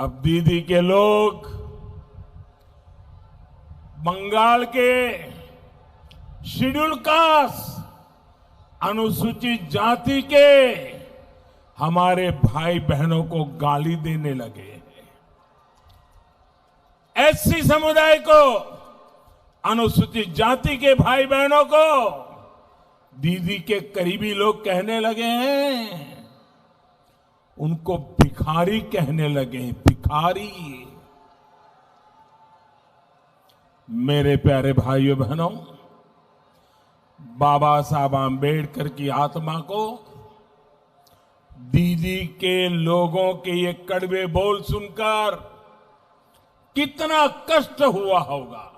अब दीदी के लोग बंगाल के शेड्यूल कास्ट अनुसूचित जाति के हमारे भाई बहनों को गाली देने लगे हैं। एससी समुदाय को, अनुसूचित जाति के भाई बहनों को दीदी के करीबी लोग कहने लगे हैं, उनको भिखारी कहने लगे हैं, भिखारी। मेरे प्यारे भाइयों बहनों, बाबा साहब आंबेडकर की आत्मा को दीदी के लोगों के ये कड़वे बोल सुनकर कितना कष्ट हुआ होगा।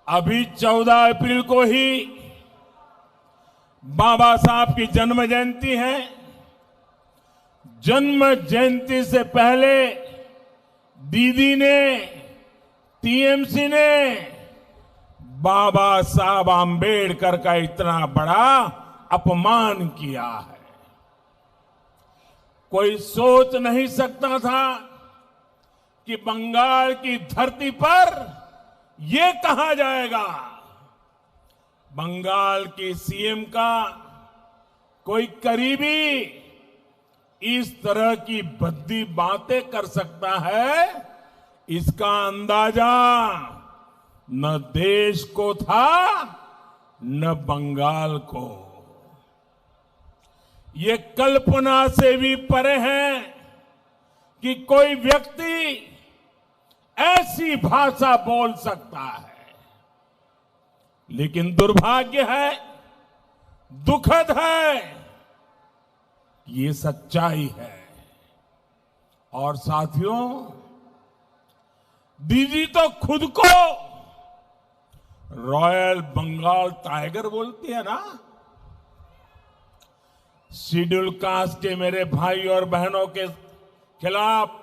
अभी 14 अप्रैल को ही बाबा साहब की जन्म जयंती है। जन्म जयंती से पहले दीदी ने, टीएमसी ने बाबा साहब आंबेडकर का इतना बड़ा अपमान किया है। कोई सोच नहीं सकता था कि बंगाल की धरती पर ये कहा जाएगा, बंगाल की सीएम का कोई करीबी इस तरह की भद्दी बातें कर सकता है। इसका अंदाजा न देश को था न बंगाल को। ये कल्पना से भी परे है कि कोई व्यक्ति ऐसी भाषा बोल सकता है। लेकिन दुर्भाग्य है, दुखद है, ये सच्चाई है। और साथियों, दीदी तो खुद को रॉयल बंगाल टाइगर बोलती है ना। शेड्यूल कास्ट के मेरे भाई और बहनों के खिलाफ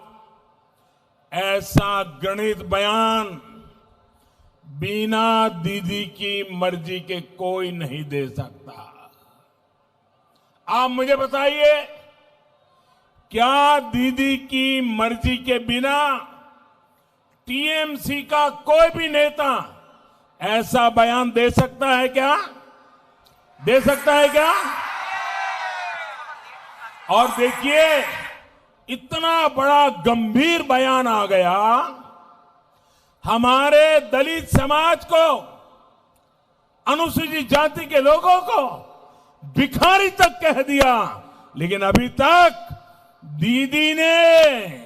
ऐसा घृणित बयान बिना दीदी की मर्जी के कोई नहीं दे सकता। आप मुझे बताइए, क्या दीदी की मर्जी के बिना टीएमसी का कोई भी नेता ऐसा बयान दे सकता है क्या? दे सकता है क्या? और देखिए, इतना बड़ा गंभीर बयान आ गया, हमारे दलित समाज को, अनुसूचित जाति के लोगों को भिखारी तक कह दिया। लेकिन अभी तक दीदी ने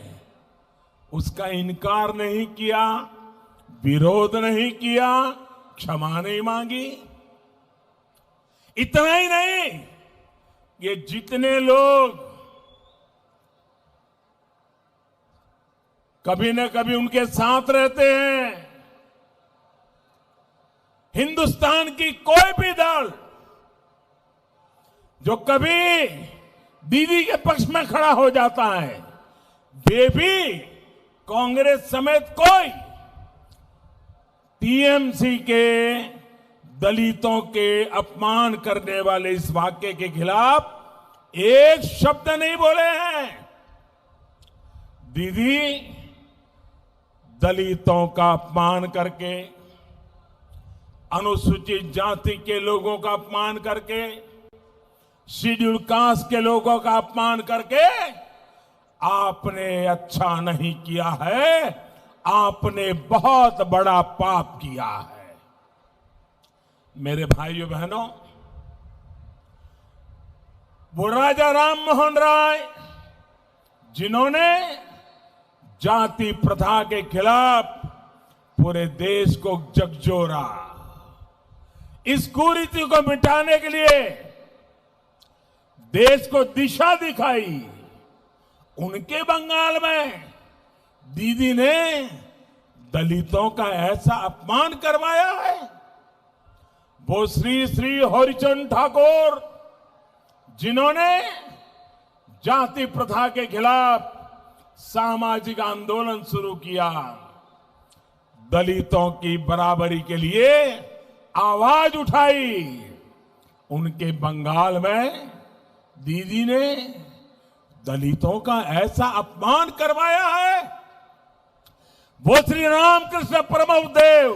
उसका इनकार नहीं किया, विरोध नहीं किया, क्षमा नहीं मांगी। इतना ही नहीं, ये जितने लोग कभी न कभी उनके साथ रहते हैं, हिंदुस्तान की कोई भी दल जो कभी दीदी के पक्ष में खड़ा हो जाता है, वे भी कांग्रेस समेत कोई टीएमसी के दलितों के अपमान करने वाले इस वाक्य के खिलाफ एक शब्द नहीं बोले हैं। दीदी दलितों का अपमान करके, अनुसूचित जाति के लोगों का अपमान करके, शेड्यूल कास्ट के लोगों का अपमान करके आपने अच्छा नहीं किया है, आपने बहुत बड़ा पाप किया है। मेरे भाइयों बहनों, वो राजा राम मोहन राय जिन्होंने जाति प्रथा के खिलाफ पूरे देश को झकझोरा, इस कुरीति को मिटाने के लिए देश को दिशा दिखाई, उनके बंगाल में दीदी ने दलितों का ऐसा अपमान करवाया है। वो श्री श्री हरिचंद ठाकुर जिन्होंने जाति प्रथा के खिलाफ सामाजिक आंदोलन शुरू किया, दलितों की बराबरी के लिए आवाज उठाई, उनके बंगाल में दीदी ने दलितों का ऐसा अपमान करवाया है। वो श्री रामकृष्ण परमहंस देव